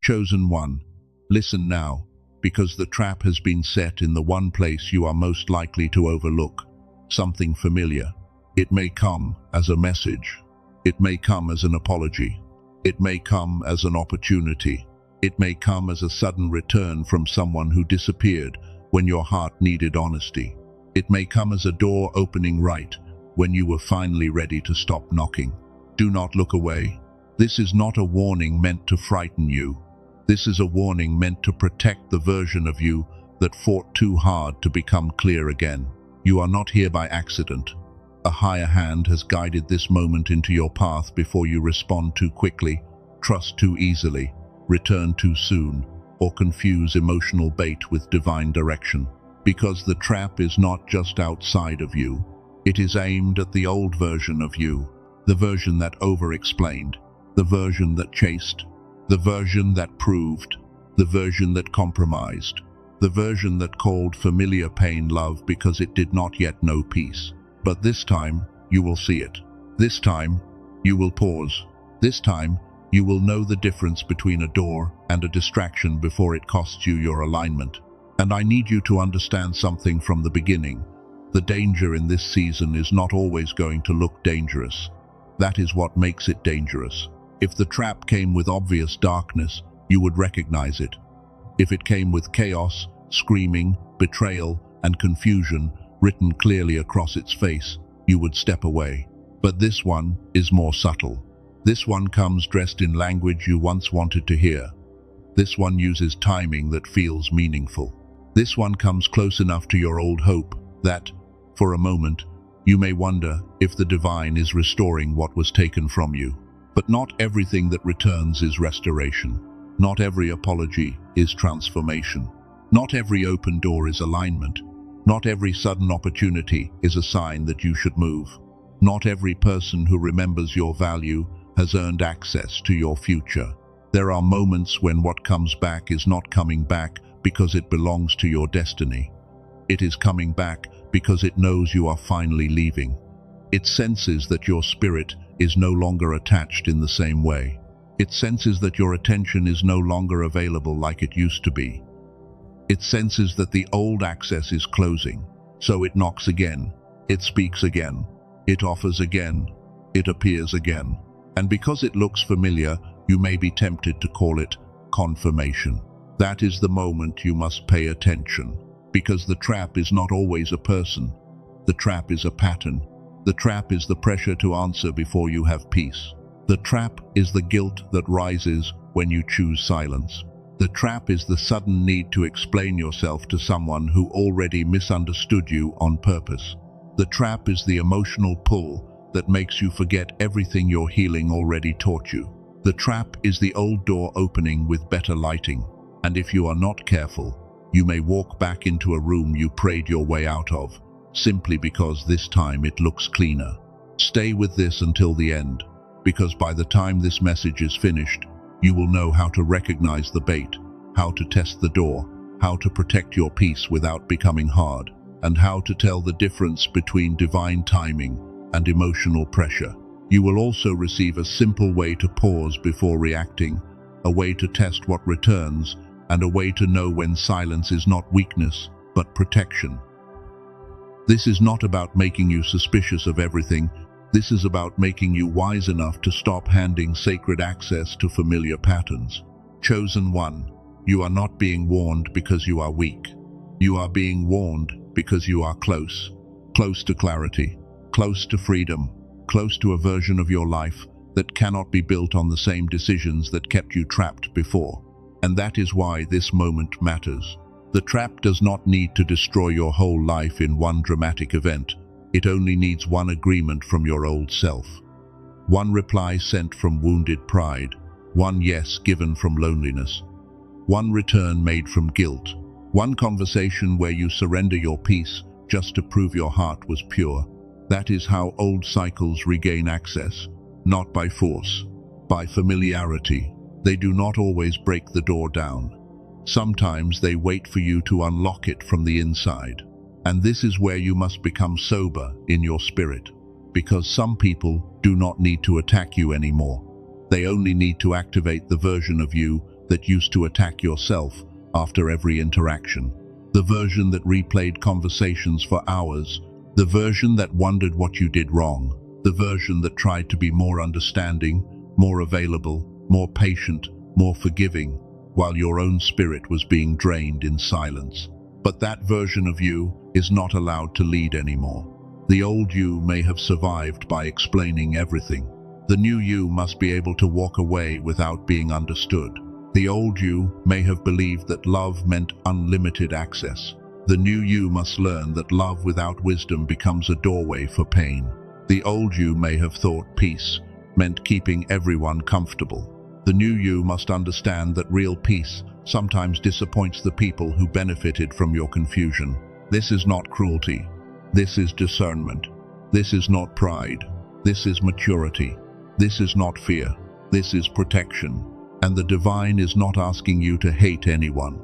Chosen one, listen now, because the trap has been set in the one place you are most likely to overlook, something familiar. It may come as a message. It may come as an apology. It may come as an opportunity. It may come as a sudden return from someone who disappeared when your heart needed honesty. It may come as a door opening right when you were finally ready to stop knocking. Do not look away. This is not a warning meant to frighten you. This is a warning meant to protect the version of you that fought too hard to become clear again. You are not here by accident. A higher hand has guided this moment into your path before you respond too quickly, trust too easily, return too soon, or confuse emotional bait with divine direction. Because the trap is not just outside of you. It is aimed at the old version of you, the version that over-explained, the version that chased, the version that proved, the version that compromised, the version that called familiar pain love because it did not yet know peace. But this time, you will see it. This time, you will pause. This time, you will know the difference between a door and a distraction before it costs you your alignment. And I need you to understand something from the beginning. The danger in this season is not always going to look dangerous. That is what makes it dangerous. If the trap came with obvious darkness, you would recognize it. If it came with chaos, screaming, betrayal, and confusion written clearly across its face, you would step away. But this one is more subtle. This one comes dressed in language you once wanted to hear. This one uses timing that feels meaningful. This one comes close enough to your old hope that, for a moment, you may wonder if the divine is restoring what was taken from you. But not everything that returns is restoration. Not every apology is transformation. Not every open door is alignment. Not every sudden opportunity is a sign that you should move. Not every person who remembers your value has earned access to your future. There are moments when what comes back is not coming back because it belongs to your destiny. It is coming back because it knows you are finally leaving. It senses that your spirit is no longer attached in the same way. It senses that your attention is no longer available like it used to be. It senses that the old access is closing, so it knocks again, it speaks again, it offers again, it appears again. And because it looks familiar, you may be tempted to call it confirmation. That is the moment you must pay attention, because the trap is not always a person. The trap is a pattern. The trap is the pressure to answer before you have peace. The trap is the guilt that rises when you choose silence. The trap is the sudden need to explain yourself to someone who already misunderstood you on purpose. The trap is the emotional pull that makes you forget everything your healing already taught you. The trap is the old door opening with better lighting, and if you are not careful, you may walk back into a room you prayed your way out of, simply because this time it looks cleaner. Stay with this until the end, because by the time this message is finished, you will know how to recognize the bait, how to test the door, how to protect your peace without becoming hard, and how to tell the difference between divine timing and emotional pressure. You will also receive a simple way to pause before reacting, a way to test what returns, and a way to know when silence is not weakness, but protection. This is not about making you suspicious of everything. This is about making you wise enough to stop handing sacred access to familiar patterns. Chosen one, you are not being warned because you are weak. You are being warned because you are close. Close to clarity, close to freedom, close to a version of your life that cannot be built on the same decisions that kept you trapped before. And that is why this moment matters. The trap does not need to destroy your whole life in one dramatic event. It only needs one agreement from your old self. One reply sent from wounded pride. One yes given from loneliness. One return made from guilt. One conversation where you surrender your peace just to prove your heart was pure. That is how old cycles regain access, not by force, by familiarity. They do not always break the door down. Sometimes they wait for you to unlock it from the inside. And this is where you must become sober in your spirit, because some people do not need to attack you anymore. They only need to activate the version of you that used to attack yourself after every interaction, the version that replayed conversations for hours, the version that wondered what you did wrong, the version that tried to be more understanding, more available, more patient, more forgiving, while your own spirit was being drained in silence. But that version of you is not allowed to lead anymore. The old you may have survived by explaining everything. The new you must be able to walk away without being understood. The old you may have believed that love meant unlimited access. The new you must learn that love without wisdom becomes a doorway for pain. The old you may have thought peace meant keeping everyone comfortable. The new you must understand that real peace sometimes disappoints the people who benefited from your confusion. This is not cruelty. This is discernment. This is not pride. This is maturity. This is not fear. This is protection. And the divine is not asking you to hate anyone.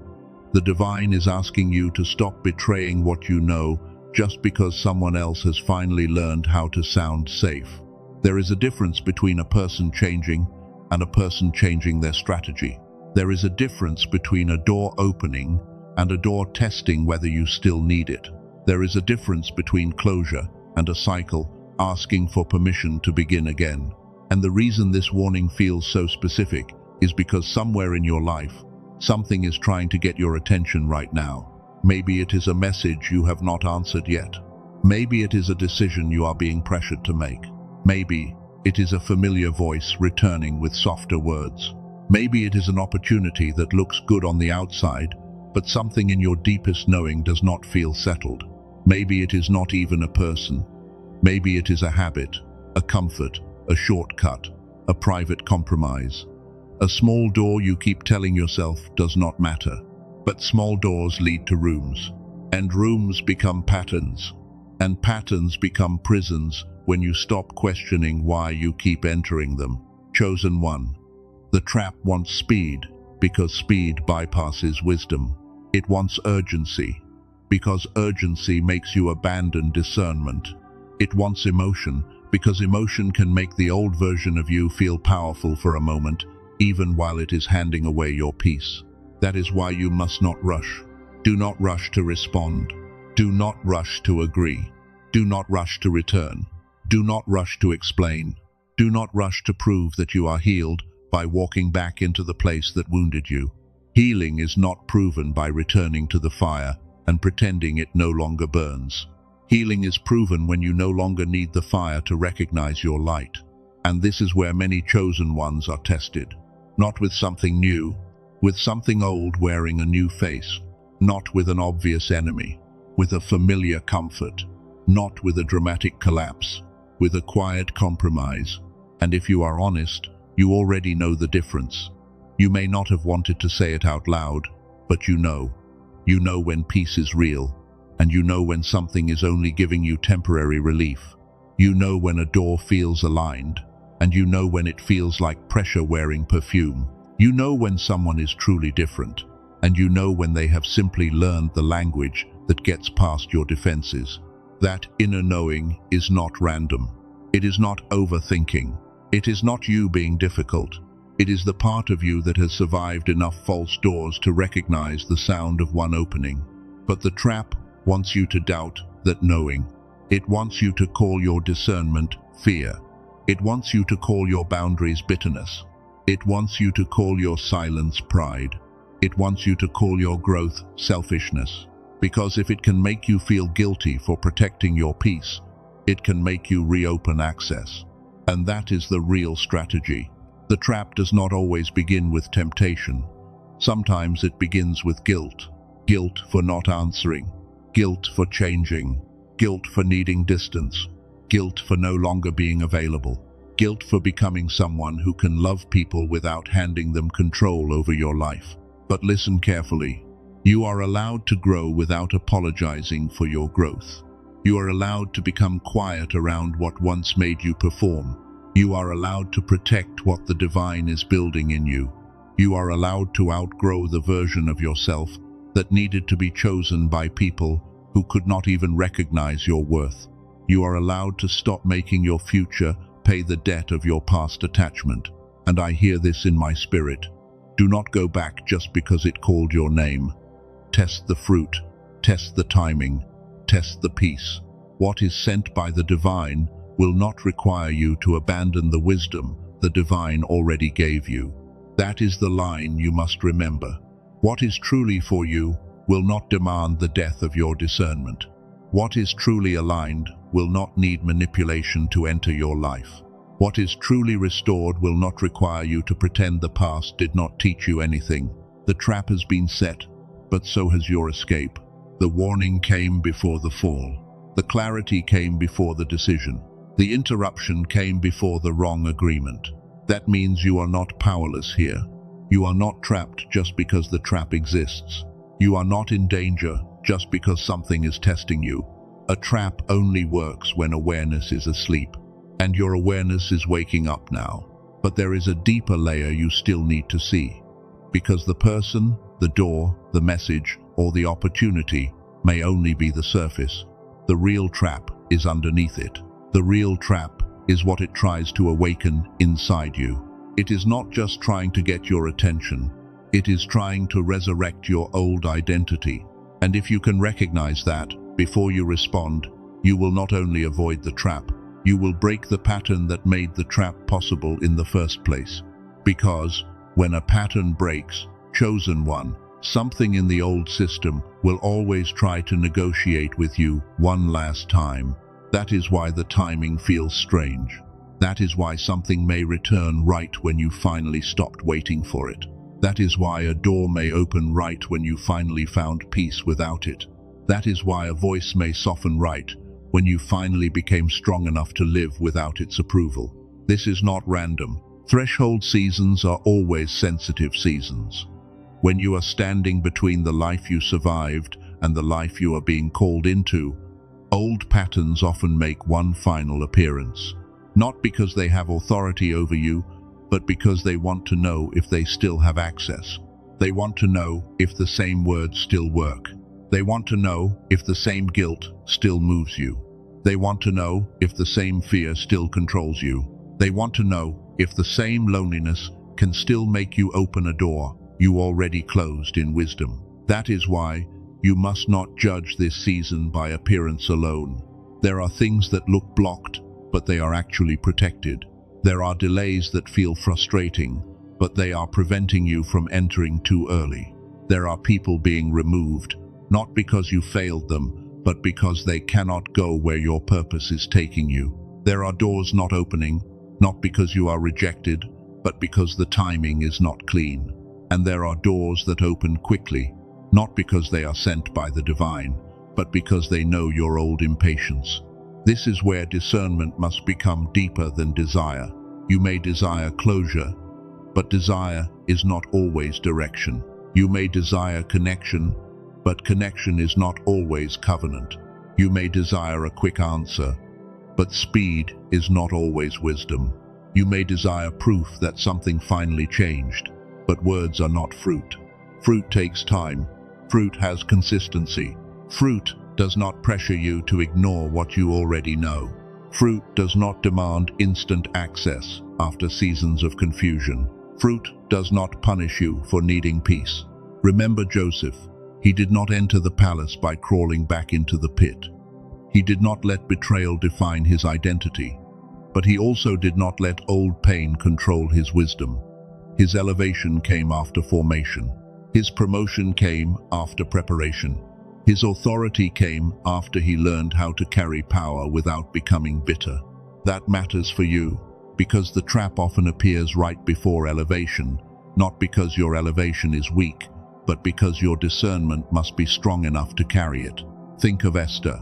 The divine is asking you to stop betraying what you know just because someone else has finally learned how to sound safe. There is a difference between a person changing and a person changing their strategy. There is a difference between a door opening and a door testing whether you still need it. There is a difference between closure and a cycle asking for permission to begin again. And the reason this warning feels so specific is because somewhere in your life, something is trying to get your attention right now. Maybe it is a message you have not answered yet. Maybe it is a decision you are being pressured to make. Maybe it is a familiar voice returning with softer words. Maybe it is an opportunity that looks good on the outside, but something in your deepest knowing does not feel settled. Maybe it is not even a person. Maybe it is a habit, a comfort, a shortcut, a private compromise. A small door you keep telling yourself does not matter. But small doors lead to rooms, and rooms become patterns, and patterns become prisons when you stop questioning why you keep entering them. Chosen one. The trap wants speed because speed bypasses wisdom. It wants urgency because urgency makes you abandon discernment. It wants emotion because emotion can make the old version of you feel powerful for a moment, even while it is handing away your peace. That is why you must not rush. Do not rush to respond. Do not rush to agree. Do not rush to return. Do not rush to explain. Do not rush to prove that you are healed by walking back into the place that wounded you. Healing is not proven by returning to the fire and pretending it no longer burns. Healing is proven when you no longer need the fire to recognize your light. And this is where many chosen ones are tested. Not with something new, with something old wearing a new face. Not with an obvious enemy, with a familiar comfort. Not with a dramatic collapse, with a quiet compromise. And if you are honest, you already know the difference. You may not have wanted to say it out loud, but you know. You know when peace is real, and you know when something is only giving you temporary relief. You know when a door feels aligned, and you know when it feels like pressure wearing perfume. You know when someone is truly different, and you know when they have simply learned the language that gets past your defenses. That inner knowing is not random. It is not overthinking. It is not you being difficult. It is the part of you that has survived enough false doors to recognize the sound of one opening. But the trap wants you to doubt that knowing. It wants you to call your discernment fear. It wants you to call your boundaries bitterness. It wants you to call your silence pride. It wants you to call your growth selfishness. Because if it can make you feel guilty for protecting your peace, it can make you reopen access. And that is the real strategy. The trap does not always begin with temptation. Sometimes it begins with guilt. Guilt for not answering. Guilt for changing. Guilt for needing distance. Guilt for no longer being available. Guilt for becoming someone who can love people without handing them control over your life. But listen carefully. You are allowed to grow without apologizing for your growth. You are allowed to become quiet around what once made you perform. You are allowed to protect what the divine is building in you. You are allowed to outgrow the version of yourself that needed to be chosen by people who could not even recognize your worth. You are allowed to stop making your future pay the debt of your past attachment. And I hear this in my spirit. Do not go back just because it called your name. Test the fruit, test the timing, test the peace. What is sent by the divine will not require you to abandon the wisdom the divine already gave you. That is the line you must remember. What is truly for you will not demand the death of your discernment. What is truly aligned will not need manipulation to enter your life. What is truly restored will not require you to pretend the past did not teach you anything. The trap has been set, but so has your escape. The warning came before the fall. The clarity came before the decision. The interruption came before the wrong agreement. That means you are not powerless here. You are not trapped just because the trap exists. You are not in danger just because something is testing you. A trap only works when awareness is asleep, and your awareness is waking up now. But there is a deeper layer you still need to see, because the person, the door, the message, or the opportunity may only be the surface. The real trap is underneath it. The real trap is what it tries to awaken inside you. It is not just trying to get your attention. It is trying to resurrect your old identity. And if you can recognize that before you respond, you will not only avoid the trap, you will break the pattern that made the trap possible in the first place. Because when a pattern breaks, chosen one, something in the old system will always try to negotiate with you one last time. That is why the timing feels strange. That is why something may return right when you finally stopped waiting for it. That is why a door may open right when you finally found peace without it. That is why a voice may soften right when you finally became strong enough to live without its approval. This is not random. Threshold seasons are always sensitive seasons. When you are standing between the life you survived and the life you are being called into, old patterns often make one final appearance. Not because they have authority over you, but because they want to know if they still have access. They want to know if the same words still work. They want to know if the same guilt still moves you. They want to know if the same fear still controls you. They want to know if the same loneliness can still make you open a door you already closed in wisdom. That is why you must not judge this season by appearance alone. There are things that look blocked, but they are actually protected. There are delays that feel frustrating, but they are preventing you from entering too early. There are people being removed, not because you failed them, but because they cannot go where your purpose is taking you. There are doors not opening, not because you are rejected, but because the timing is not clean. And there are doors that open quickly, not because they are sent by the divine, but because they know your old impatience. This is where discernment must become deeper than desire. You may desire closure, but desire is not always direction. You may desire connection, but connection is not always covenant. You may desire a quick answer, but speed is not always wisdom. You may desire proof that something finally changed, but words are not fruit. Fruit takes time. Fruit has consistency. Fruit does not pressure you to ignore what you already know. Fruit does not demand instant access after seasons of confusion. Fruit does not punish you for needing peace. Remember Joseph. He did not enter the palace by crawling back into the pit. He did not let betrayal define his identity, but he also did not let old pain control his wisdom. His elevation came after formation. His promotion came after preparation. His authority came after he learned how to carry power without becoming bitter. That matters for you, because the trap often appears right before elevation, not because your elevation is weak, but because your discernment must be strong enough to carry it. Think of Esther.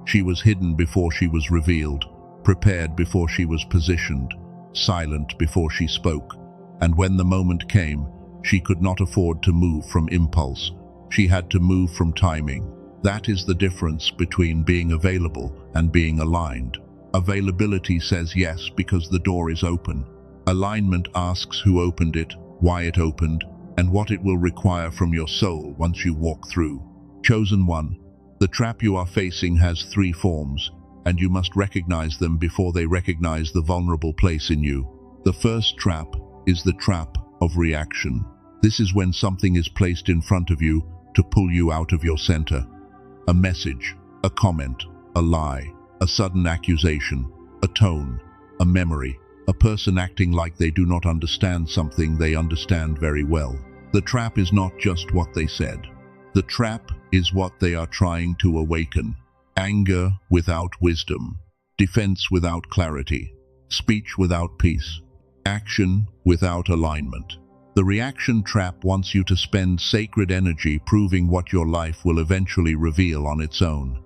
She was hidden before she was revealed, prepared before she was positioned, silent before she spoke. And when the moment came, she could not afford to move from impulse. She had to move from timing. That is the difference between being available and being aligned. Availability says yes because the door is open. Alignment asks who opened it, why it opened, and what it will require from your soul once you walk through. Chosen one, the trap you are facing has 3 forms, and you must recognize them before they recognize the vulnerable place in you. The first trap is the trap of reaction. This is when something is placed in front of you to pull you out of your center. A message, a comment, a lie, a sudden accusation, a tone, a memory, a person acting like they do not understand something they understand very well. The trap is not just what they said. The trap is what they are trying to awaken. Anger without wisdom, defense without clarity, speech without peace, action without alignment. The reaction trap wants you to spend sacred energy proving what your life will eventually reveal on its own.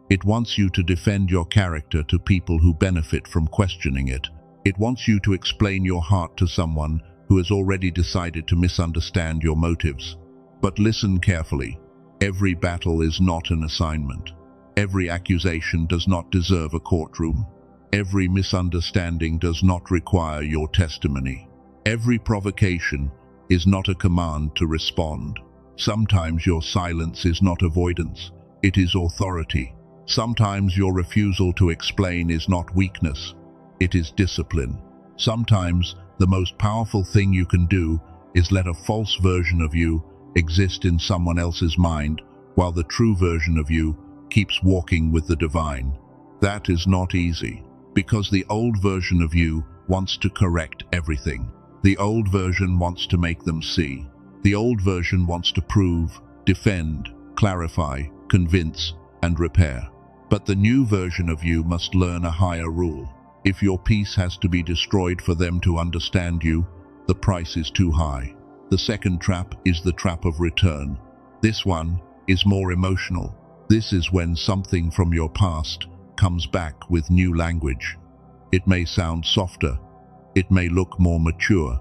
It wants you to defend your character to people who benefit from questioning it. It wants you to explain your heart to someone who has already decided to misunderstand your motives. But listen carefully. Every battle is not an assignment. Every accusation does not deserve a courtroom. Every misunderstanding does not require your testimony. Every provocation is not a command to respond. Sometimes your silence is not avoidance, it is authority. Sometimes your refusal to explain is not weakness, it is discipline. Sometimes the most powerful thing you can do is let a false version of you exist in someone else's mind while the true version of you keeps walking with the divine. That is not easy, because the old version of you wants to correct everything. The old version wants to make them see. The old version wants to prove, defend, clarify, convince, and repair. But the new version of you must learn a higher rule. If your peace has to be destroyed for them to understand you, the price is too high. The second trap is the trap of return. This one is more emotional. This is when something from your past comes back with new language. It may sound softer. It may look more mature.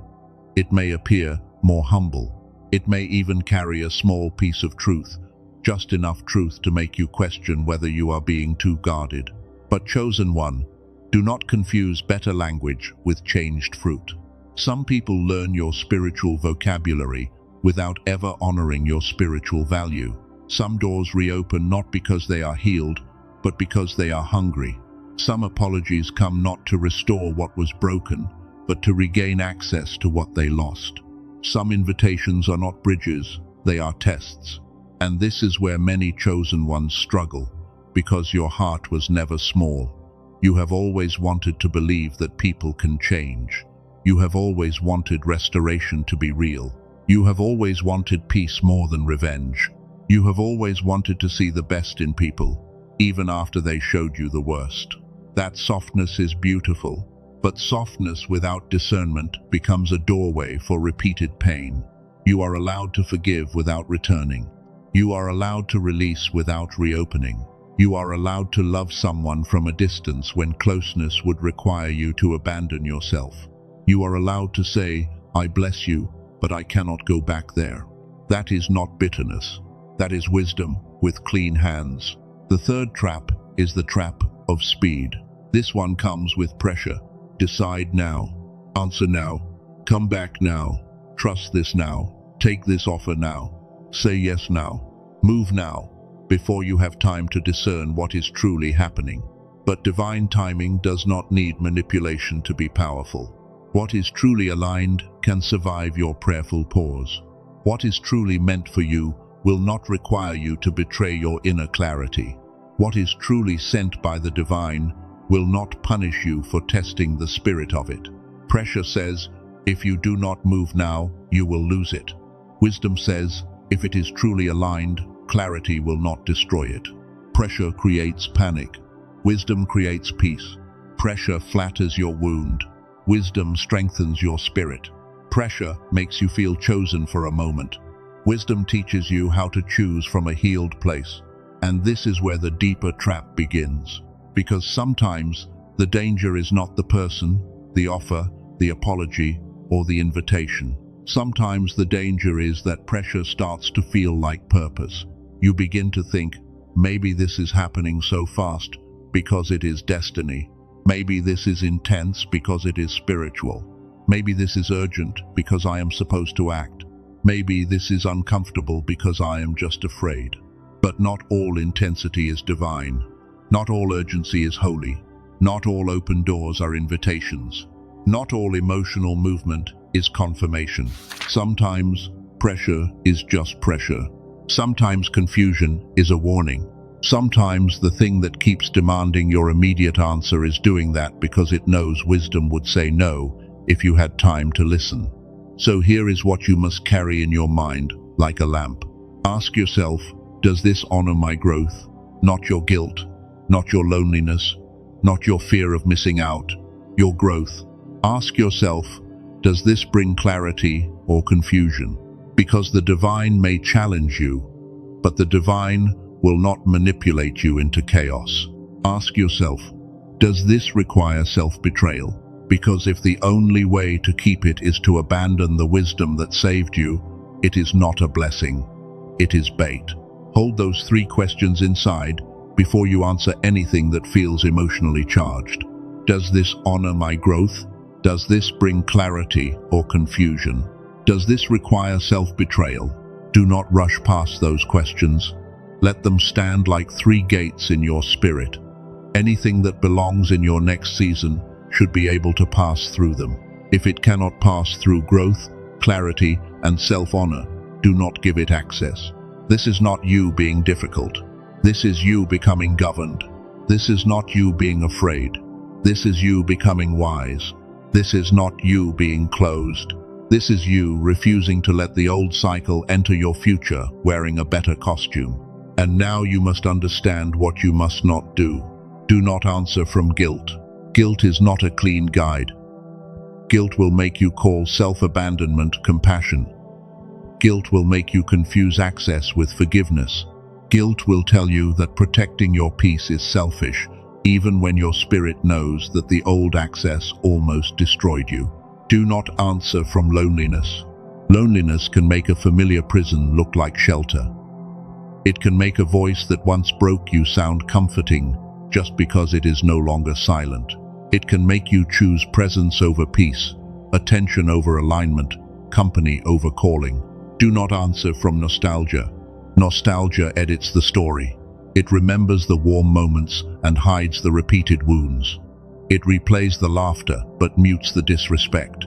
It may appear more humble. It may even carry a small piece of truth, just enough truth to make you question whether you are being too guarded. But chosen one, do not confuse better language with changed fruit. Some people learn your spiritual vocabulary without ever honoring your spiritual value. Some doors reopen not because they are healed, but because they are hungry. Some apologies come not to restore what was broken, but to regain access to what they lost. Some invitations are not bridges, they are tests. And this is where many chosen ones struggle, because your heart was never small. You have always wanted to believe that people can change. You have always wanted restoration to be real. You have always wanted peace more than revenge. You have always wanted to see the best in people, even after they showed you the worst. That softness is beautiful. But softness without discernment becomes a doorway for repeated pain. You are allowed to forgive without returning. You are allowed to release without reopening. You are allowed to love someone from a distance when closeness would require you to abandon yourself. You are allowed to say, "I bless you, but I cannot go back there." That is not bitterness. That is wisdom with clean hands. The third trap is the trap of speed. This one comes with pressure. Decide now. Answer now. Come back now. Trust this now. Take this offer now. Say yes now. Move now, before you have time to discern what is truly happening. But divine timing does not need manipulation to be powerful. What is truly aligned can survive your prayerful pause. What is truly meant for you will not require you to betray your inner clarity. What is truly sent by the divine will not punish you for testing the spirit of it. Pressure says, if you do not move now, you will lose it. Wisdom says, if it is truly aligned, clarity will not destroy it. Pressure creates panic. Wisdom creates peace. Pressure flatters your wound. Wisdom strengthens your spirit. Pressure makes you feel chosen for a moment. Wisdom teaches you how to choose from a healed place. And this is where the deeper trap begins. Because sometimes the danger is not the person, the offer, the apology, or the invitation. Sometimes the danger is that pressure starts to feel like purpose. You begin to think, maybe this is happening so fast because it is destiny. Maybe this is intense because it is spiritual. Maybe this is urgent because I am supposed to act. Maybe this is uncomfortable because I am just afraid. But not all intensity is divine. Not all urgency is holy. Not all open doors are invitations. Not all emotional movement is confirmation. Sometimes pressure is just pressure. Sometimes confusion is a warning. Sometimes the thing that keeps demanding your immediate answer is doing that because it knows wisdom would say no if you had time to listen. So here is what you must carry in your mind like a lamp. Ask yourself, does this honor my growth? Not your guilt, not your loneliness, not your fear of missing out, your growth. Ask yourself, does this bring clarity or confusion? Because the divine may challenge you, but the divine will not manipulate you into chaos. Ask yourself, does this require self-betrayal? Because if the only way to keep it is to abandon the wisdom that saved you, it is not a blessing, it is bait. Hold those 3 questions inside before you answer anything that feels emotionally charged. Does this honor my growth? Does this bring clarity or confusion? Does this require self-betrayal? Do not rush past those questions. Let them stand like 3 gates in your spirit. Anything that belongs in your next season should be able to pass through them. If it cannot pass through growth, clarity, and self-honor, do not give it access. This is not you being difficult. This is you becoming governed. This is not you being afraid. This is you becoming wise. This is not you being closed. This is you refusing to let the old cycle enter your future wearing a better costume. And now you must understand what you must not do. Do not answer from guilt. Guilt is not a clean guide. Guilt will make you call self-abandonment compassion. Guilt will make you confuse access with forgiveness. Guilt will tell you that protecting your peace is selfish, even when your spirit knows that the old access almost destroyed you. Do not answer from loneliness. Loneliness can make a familiar prison look like shelter. It can make a voice that once broke you sound comforting just because it is no longer silent. It can make you choose presence over peace, attention over alignment, company over calling. Do not answer from nostalgia. Nostalgia edits the story. It remembers the warm moments and hides the repeated wounds. It replays the laughter but mutes the disrespect.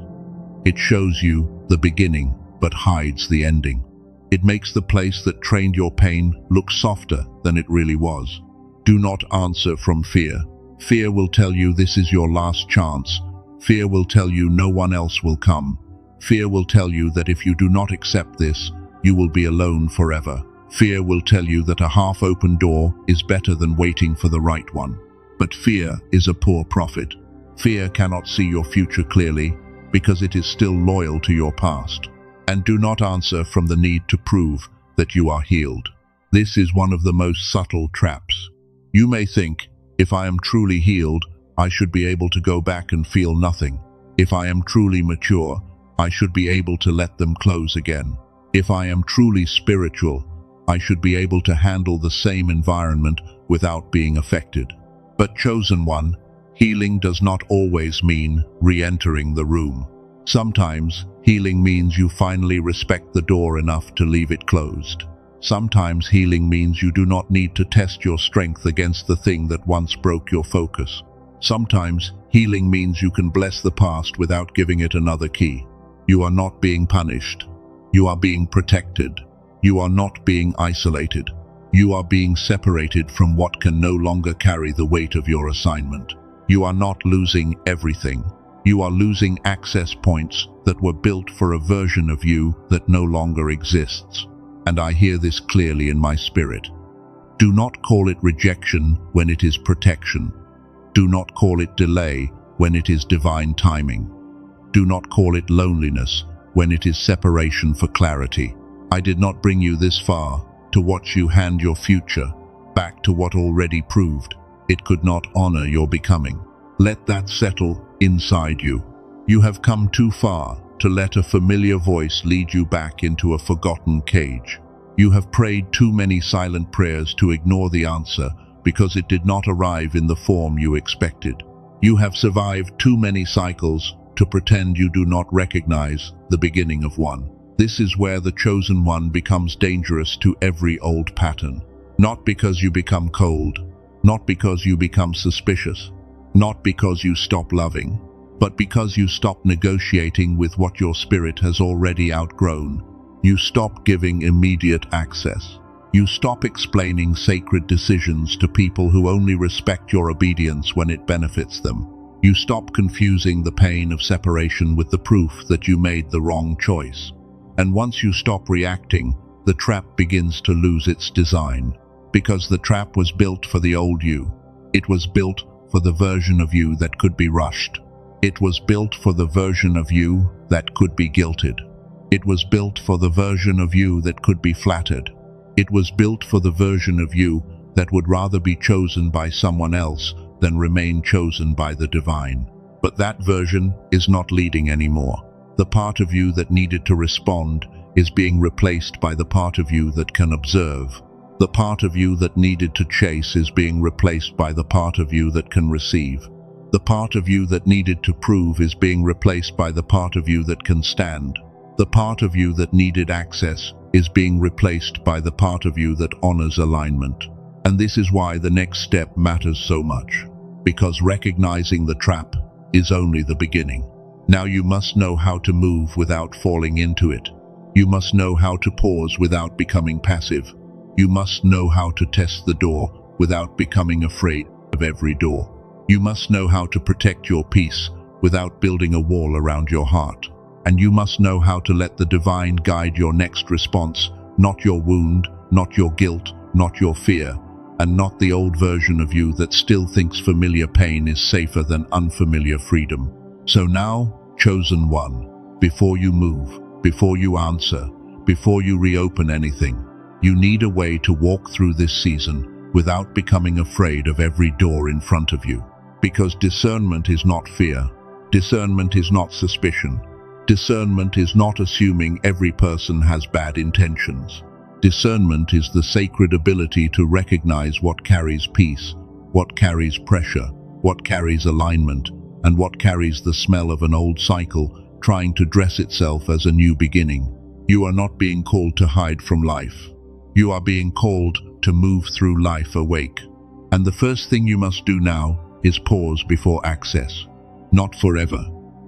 It shows you the beginning but hides the ending. It makes the place that trained your pain look softer than it really was. Do not answer from fear. Fear will tell you this is your last chance. Fear will tell you no one else will come. Fear will tell you that if you do not accept this, you will be alone forever. Fear will tell you that a half-open door is better than waiting for the right one. But fear is a poor prophet. Fear cannot see your future clearly because it is still loyal to your past. And do not answer from the need to prove that you are healed. This is one of the most subtle traps. You may think, if I am truly healed, I should be able to go back and feel nothing. If I am truly mature, I should be able to let them close again. If I am truly spiritual, I should be able to handle the same environment without being affected. But chosen one, healing does not always mean re-entering the room. Sometimes, healing means you finally respect the door enough to leave it closed. Sometimes healing means you do not need to test your strength against the thing that once broke your focus. Sometimes, healing means you can bless the past without giving it another key. You are not being punished. You are being protected. You are not being isolated. You are being separated from what can no longer carry the weight of your assignment. You are not losing everything. You are losing access points that were built for a version of you that no longer exists. And I hear this clearly in my spirit. Do not call it rejection when it is protection. Do not call it delay when it is divine timing. Do not call it loneliness when it is separation for clarity. I did not bring you this far to watch you hand your future back to what already proved it could not honor your becoming. Let that settle inside you. You have come too far to let a familiar voice lead you back into a forgotten cage. You have prayed too many silent prayers to ignore the answer because it did not arrive in the form you expected. You have survived too many cycles to pretend you do not recognize the beginning of one. This is where the chosen one becomes dangerous to every old pattern. Not because you become cold, not because you become suspicious, not because you stop loving, but because you stop negotiating with what your spirit has already outgrown. You stop giving immediate access. You stop explaining sacred decisions to people who only respect your obedience when it benefits them. You stop confusing the pain of separation with the proof that you made the wrong choice. And once you stop reacting, the trap begins to lose its design. Because the trap was built for the old you. It was built for the version of you that could be rushed. It was built for the version of you that could be guilted. It was built for the version of you that could be flattered. It was built for the version of you that would rather be chosen by someone else than remain chosen by the divine. But that version is not leading anymore. The part of you that needed to respond is being replaced by the part of you that can observe. The part of you that needed to chase is being replaced by the part of you that can receive. The part of you that needed to prove is being replaced by the part of you that can stand. The part of you that needed access is being replaced by the part of you that honors alignment. And this is why the next step matters so much. Because recognizing the trap is only the beginning. Now you must know how to move without falling into it. You must know how to pause without becoming passive. You must know how to test the door without becoming afraid of every door. You must know how to protect your peace without building a wall around your heart. And you must know how to let the divine guide your next response, not your wound, not your guilt, not your fear, and not the old version of you that still thinks familiar pain is safer than unfamiliar freedom. So now, chosen one, before you move, before you answer, before you reopen anything, you need a way to walk through this season without becoming afraid of every door in front of you. Because discernment is not fear. Discernment is not suspicion. Discernment is not assuming every person has bad intentions. Discernment is the sacred ability to recognize what carries peace, what carries pressure, what carries alignment, and what carries the smell of an old cycle trying to dress itself as a new beginning. You are not being called to hide from life. You are being called to move through life awake. And the first thing you must do now is pause before access. Not forever,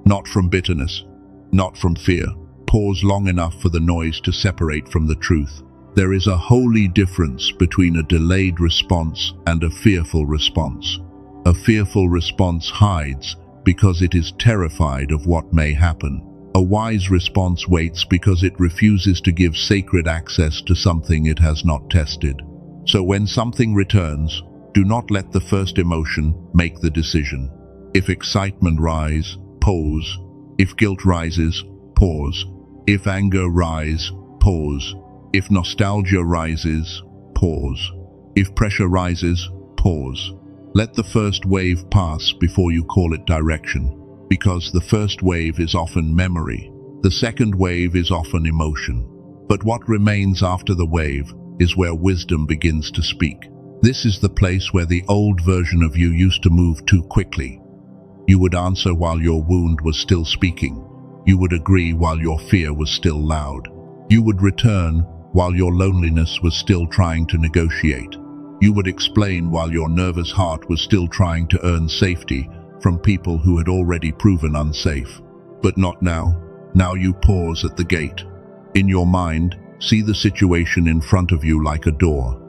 not from bitterness, not from fear. Pause long enough for the noise to separate from the truth. There is a holy difference between a delayed response and a fearful response. A fearful response hides because it is terrified of what may happen. A wise response waits because it refuses to give sacred access to something it has not tested. So when something returns, do not let the first emotion make the decision. If excitement rises, pause. If guilt rises, pause. If anger rises, pause. If nostalgia rises, pause. If pressure rises, pause. Let the first wave pass before you call it direction. Because the first wave is often memory. The second wave is often emotion. But what remains after the wave is where wisdom begins to speak. This is the place where the old version of you used to move too quickly. You would answer while your wound was still speaking. You would agree while your fear was still loud. You would return while your loneliness was still trying to negotiate. You would explain while your nervous heart was still trying to earn safety from people who had already proven unsafe. But not now. Now you pause at the gate. In your mind, see the situation in front of you like a door.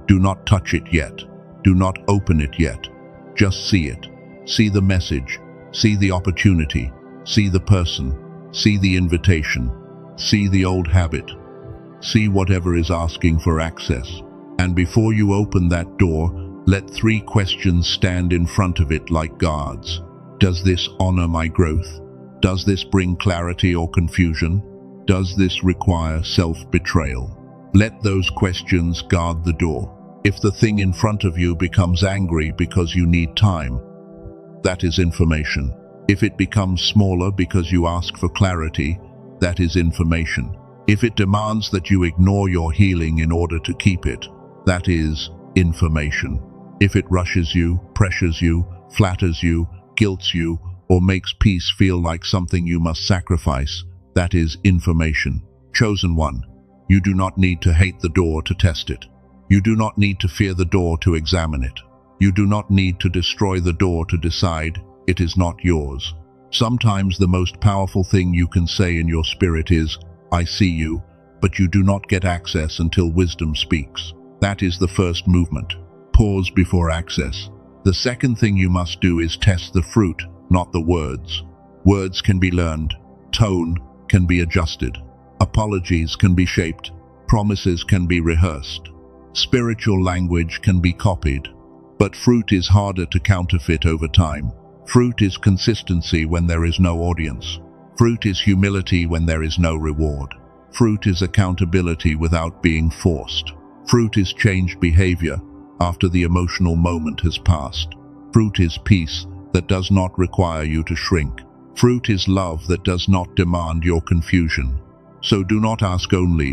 Do not touch it yet. Do not open it yet. Just see it. See the message. See the opportunity. See the person. See the invitation. See the old habit. See whatever is asking for access. And before you open that door, let 3 questions stand in front of it like guards. Does this honor my growth? Does this bring clarity or confusion? Does this require self-betrayal? Let those questions guard the door. If the thing in front of you becomes angry because you need time, that is information. If it becomes smaller because you ask for clarity, that is information. If it demands that you ignore your healing in order to keep it, that is information. If it rushes you, pressures you, flatters you, guilts you, or makes peace feel like something you must sacrifice, that is information. Chosen one, you do not need to hate the door to test it. You do not need to fear the door to examine it. You do not need to destroy the door to decide it is not yours. Sometimes the most powerful thing you can say in your spirit is, I see you, but you do not get access until wisdom speaks. That is the first movement. Pause before access. The second thing you must do is test the fruit, not the words. Words can be learned. Tone can be adjusted. Apologies can be shaped. Promises can be rehearsed. Spiritual language can be copied. But fruit is harder to counterfeit over time. Fruit is consistency when there is no audience. Fruit is humility when there is no reward. Fruit is accountability without being forced. Fruit is changed behavior after the emotional moment has passed. Fruit is peace that does not require you to shrink. Fruit is love that does not demand your confusion. So do not ask only,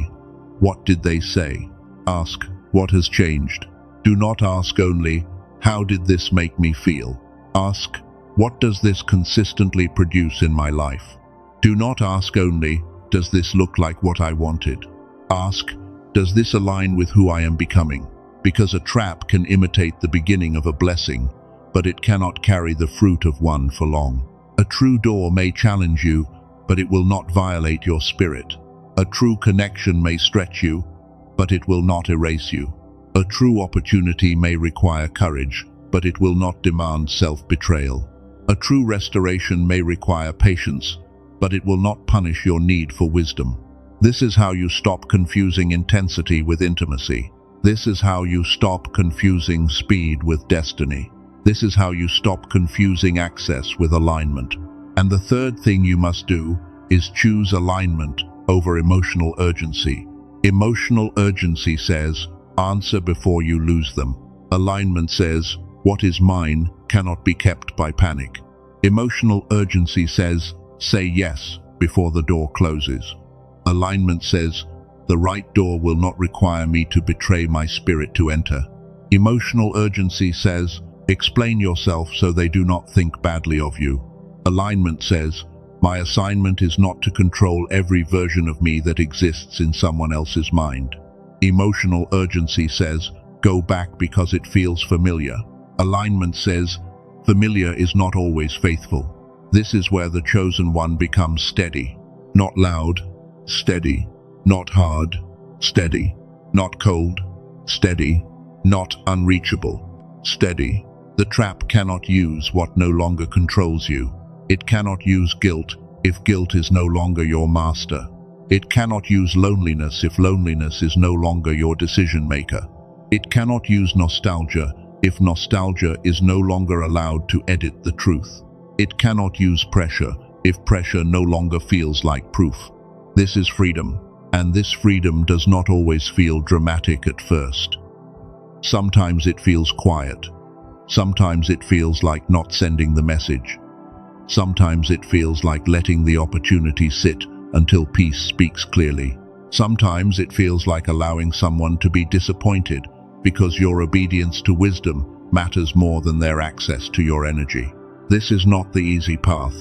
what did they say? Ask, what has changed? Do not ask only, how did this make me feel? Ask, what does this consistently produce in my life? Do not ask only, does this look like what I wanted? Ask, does this align with who I am becoming? Because a trap can imitate the beginning of a blessing, but it cannot carry the fruit of one for long. A true door may challenge you, but it will not violate your spirit. A true connection may stretch you, but it will not erase you. A true opportunity may require courage, but it will not demand self-betrayal. A true restoration may require patience, but it will not punish your need for wisdom. This is how you stop confusing intensity with intimacy. This is how you stop confusing speed with destiny. This is how you stop confusing access with alignment. And the third thing you must do is choose alignment over emotional urgency. Emotional urgency says, answer before you lose them. Alignment says, what is mine cannot be kept by panic. Emotional urgency says, say yes before the door closes. Alignment says, the right door will not require me to betray my spirit to enter. Emotional urgency says, explain yourself so they do not think badly of you. Alignment says, my assignment is not to control every version of me that exists in someone else's mind. Emotional urgency says, go back because it feels familiar. Alignment says, familiar is not always faithful. This is where the chosen one becomes steady. Not loud, steady. Not hard, steady. Not cold, steady. Not unreachable, steady. The trap cannot use what no longer controls you. It cannot use guilt if guilt is no longer your master. It cannot use loneliness if loneliness is no longer your decision maker. It cannot use nostalgia if nostalgia is no longer allowed to edit the truth. It cannot use pressure if pressure no longer feels like proof. This is freedom, and this freedom does not always feel dramatic at first. Sometimes it feels quiet. Sometimes it feels like not sending the message. Sometimes it feels like letting the opportunity sit until peace speaks clearly. Sometimes it feels like allowing someone to be disappointed because your obedience to wisdom matters more than their access to your energy. This is not the easy path,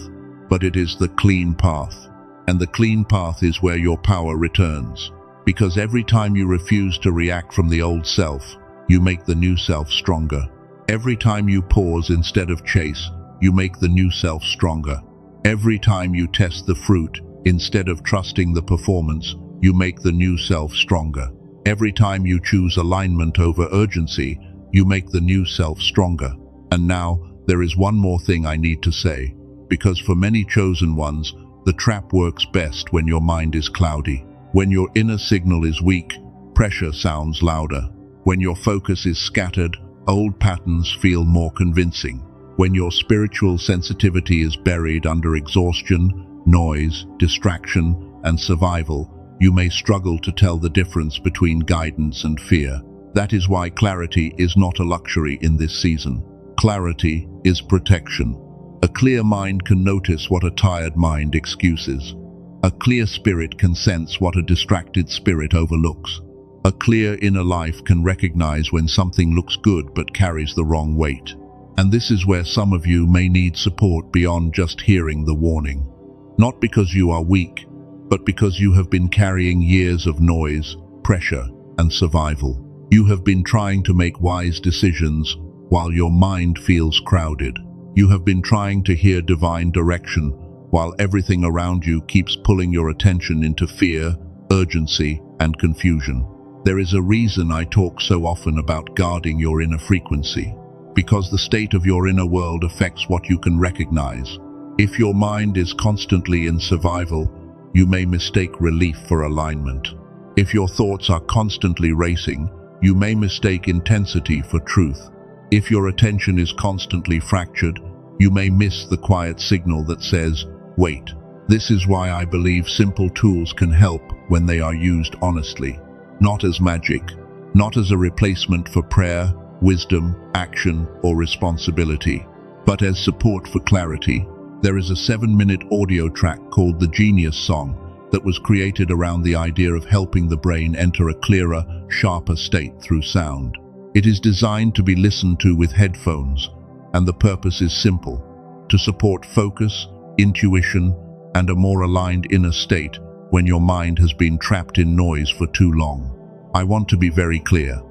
but it is the clean path. And the clean path is where your power returns. Because every time you refuse to react from the old self, you make the new self stronger. Every time you pause instead of chase, you make the new self stronger. Every time you test the fruit instead of trusting the performance, you make the new self stronger. Every time you choose alignment over urgency, you make the new self stronger. And now, there is one more thing I need to say, because for many chosen ones, the trap works best when your mind is cloudy. When your inner signal is weak, pressure sounds louder. When your focus is scattered, old patterns feel more convincing. When your spiritual sensitivity is buried under exhaustion, noise, distraction, and survival, you may struggle to tell the difference between guidance and fear. That is why clarity is not a luxury in this season. Clarity is protection. A clear mind can notice what a tired mind excuses. A clear spirit can sense what a distracted spirit overlooks. A clear inner life can recognize when something looks good but carries the wrong weight. And this is where some of you may need support beyond just hearing the warning. Not because you are weak, but because you have been carrying years of noise, pressure, and survival. You have been trying to make wise decisions while your mind feels crowded. You have been trying to hear divine direction while everything around you keeps pulling your attention into fear, urgency, and confusion. There is a reason I talk so often about guarding your inner frequency, because the state of your inner world affects what you can recognize. If your mind is constantly in survival, you may mistake relief for alignment. If your thoughts are constantly racing, you may mistake intensity for truth. If your attention is constantly fractured, you may miss the quiet signal that says, wait. This is why I believe simple tools can help when they are used honestly, not as magic, not as a replacement for prayer, wisdom, action, or responsibility, but as support for clarity. There is a 7-minute audio track called The Genius Song that was created around the idea of helping the brain enter a clearer, sharper state through sound. It is designed to be listened to with headphones, and the purpose is simple: to support focus, intuition, and a more aligned inner state when your mind has been trapped in noise for too long. I want to be very clear.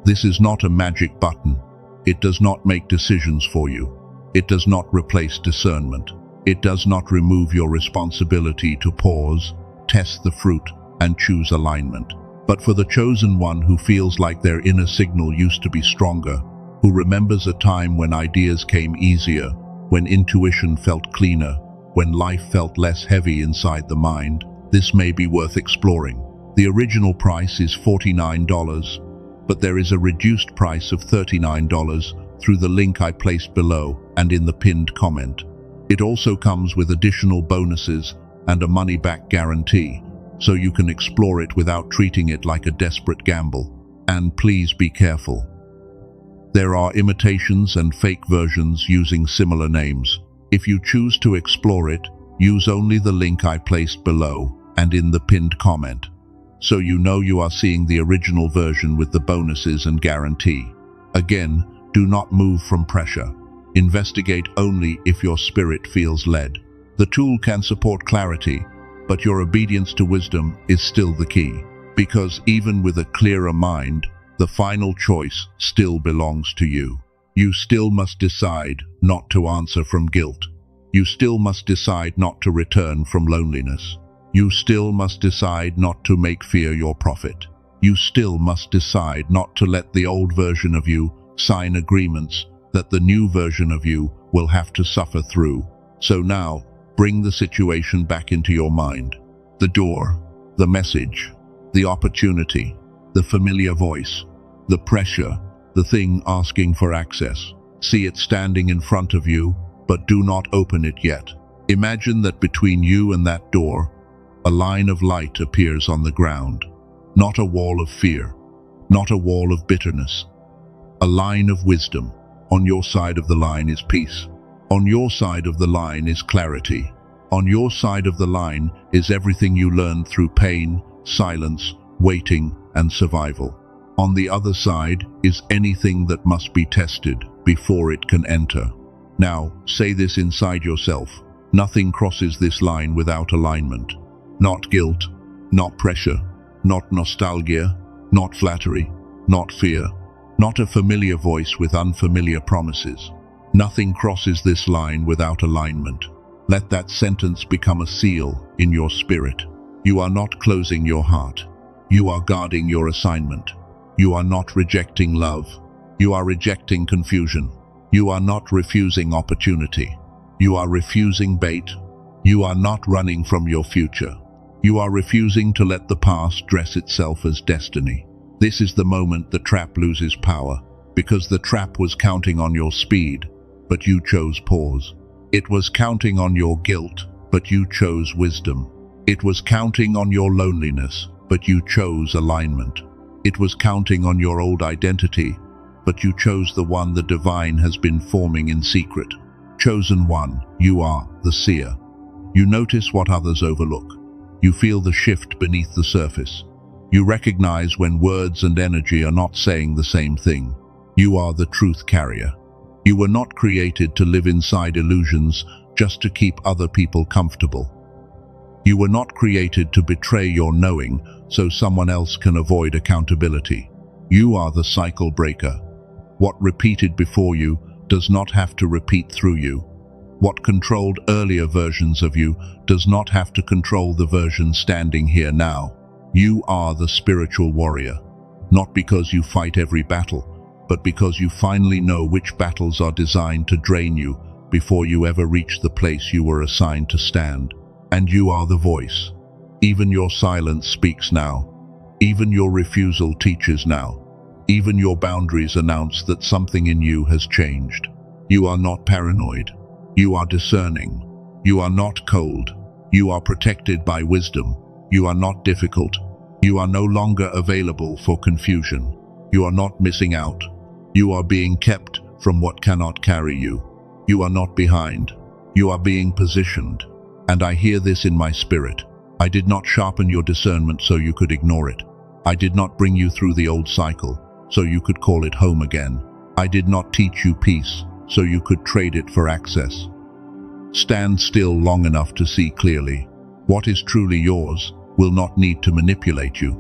This is not a magic button. It does not make decisions for you. It does not replace discernment. It does not remove your responsibility to pause, test the fruit, and choose alignment. But for the chosen one who feels like their inner signal used to be stronger, who remembers a time when ideas came easier, when intuition felt cleaner, when life felt less heavy inside the mind, this may be worth exploring. The original price is $49, but there is a reduced price of $39 through the link I placed below and in the pinned comment. It also comes with additional bonuses and a money-back guarantee, so you can explore it without treating it like a desperate gamble. And please be careful. There are imitations and fake versions using similar names. If you choose to explore it, use only the link I placed below and in the pinned comment, so you know you are seeing the original version with the bonuses and guarantee. Again, do not move from pressure. Investigate only if your spirit feels led. The tool can support clarity, but your obedience to wisdom is still the key, because even with a clearer mind, the final choice still belongs to you. You still must decide not to answer from guilt. You still must decide not to return from loneliness. You still must decide not to make fear your prophet. You still must decide not to let the old version of you sign agreements that the new version of you will have to suffer through. So now, bring the situation back into your mind. The door, the message, the opportunity, the familiar voice, the pressure, the thing asking for access. See it standing in front of you, but do not open it yet. Imagine that between you and that door, a line of light appears on the ground. Not a wall of fear, not a wall of bitterness. A line of wisdom. On your side of the line is peace. On your side of the line is clarity. On your side of the line is everything you learned through pain, silence, waiting, and survival. On the other side is anything that must be tested before it can enter. Now, say this inside yourself. Nothing crosses this line without alignment. Not guilt, not pressure, not nostalgia, not flattery, not fear, not a familiar voice with unfamiliar promises. Nothing crosses this line without alignment. Let that sentence become a seal in your spirit. You are not closing your heart. You are guarding your assignment. You are not rejecting love. You are rejecting confusion. You are not refusing opportunity. You are refusing bait. You are not running from your future. You are refusing to let the past dress itself as destiny. This is the moment the trap loses power, because the trap was counting on your speed, but you chose pause. It was counting on your guilt, but you chose wisdom. It was counting on your loneliness, but you chose alignment. It was counting on your old identity, but you chose the one the divine has been forming in secret. Chosen one, you are the seer. You notice what others overlook. You feel the shift beneath the surface. You recognize when words and energy are not saying the same thing. You are the truth carrier. You were not created to live inside illusions just to keep other people comfortable. You were not created to betray your knowing so someone else can avoid accountability. You are the cycle breaker. What repeated before you does not have to repeat through you. What controlled earlier versions of you does not have to control the version standing here now. You are the spiritual warrior, not because you fight every battle, but because you finally know which battles are designed to drain you before you ever reach the place you were assigned to stand. And you are the voice. Even your silence speaks now. Even your refusal teaches now. Even your boundaries announce that something in you has changed. You are not paranoid. You are discerning. You are not cold. You are protected by wisdom. You are not difficult. You are no longer available for confusion. You are not missing out. You are being kept from what cannot carry you. You are not behind. You are being positioned. And I hear this in my spirit. I did not sharpen your discernment so you could ignore it. I did not bring you through the old cycle so you could call it home again. I did not teach you peace so you could trade it for access. Stand still long enough to see clearly. What is truly yours will not need to manipulate you.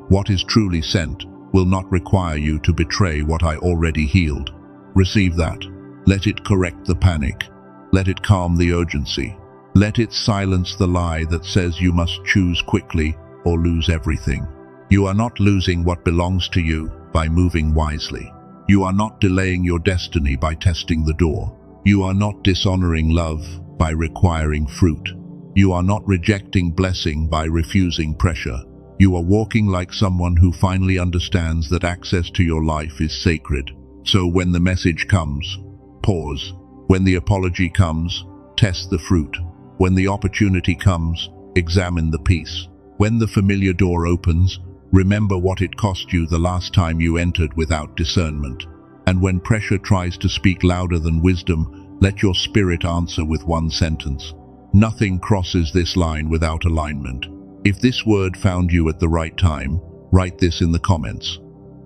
What is truly sent will not require you to betray what I already healed. Receive that. Let it correct the panic. Let it calm the urgency. Let it silence the lie that says you must choose quickly or lose everything. You are not losing what belongs to you by moving wisely. You are not delaying your destiny by testing the door. You are not dishonoring love by requiring fruit. You are not rejecting blessing by refusing pressure. You are walking like someone who finally understands that access to your life is sacred. So when the message comes, pause. When the apology comes, test the fruit. When the opportunity comes, examine the peace. When the familiar door opens, remember what it cost you the last time you entered without discernment. And when pressure tries to speak louder than wisdom, let your spirit answer with one sentence. Nothing crosses this line without alignment. If this word found you at the right time, write this in the comments.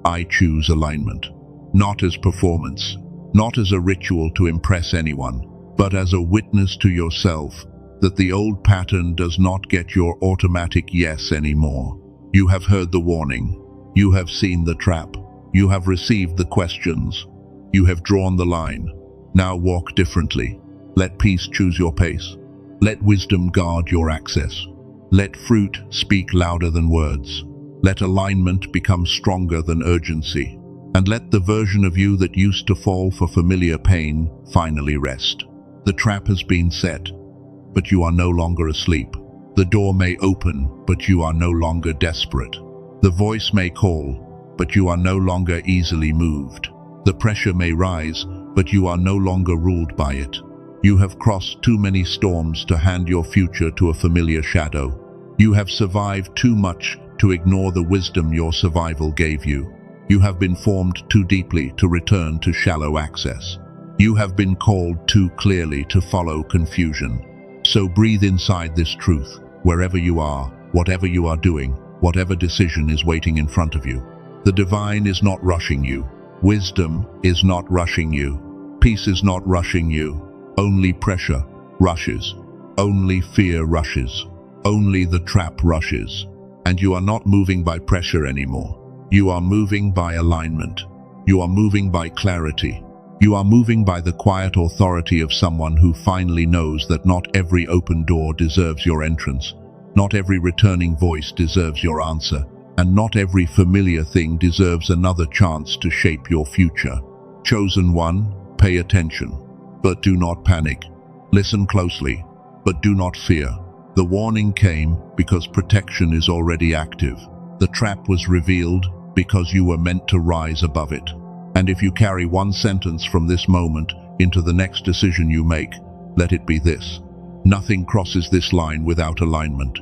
I choose alignment. Not as performance, not as a ritual to impress anyone, but as a witness to yourself that the old pattern does not get your automatic yes anymore. You have heard the warning. You have seen the trap. You have received the questions. You have drawn the line. Now walk differently. Let peace choose your pace. Let wisdom guard your access. Let fruit speak louder than words. Let alignment become stronger than urgency. And let the version of you that used to fall for familiar pain finally rest. The trap has been set, but you are no longer asleep. The door may open, but you are no longer desperate. The voice may call, but you are no longer easily moved. The pressure may rise, but you are no longer ruled by it. You have crossed too many storms to hand your future to a familiar shadow. You have survived too much to ignore the wisdom your survival gave you. You have been formed too deeply to return to shallow access. You have been called too clearly to follow confusion. So breathe inside this truth, wherever you are, whatever you are doing, whatever decision is waiting in front of you. The divine is not rushing you. Wisdom is not rushing you. Peace is not rushing you. Only pressure rushes. Only fear rushes. Only the trap rushes. And you are not moving by pressure anymore. You are moving by alignment. You are moving by clarity. You are moving by the quiet authority of someone who finally knows that not every open door deserves your entrance. Not every returning voice deserves your answer. And not every familiar thing deserves another chance to shape your future. Chosen one, pay attention. But do not panic. Listen closely, but do not fear. The warning came because protection is already active. The trap was revealed because you were meant to rise above it. And if you carry one sentence from this moment into the next decision you make, let it be this. Nothing crosses this line without alignment.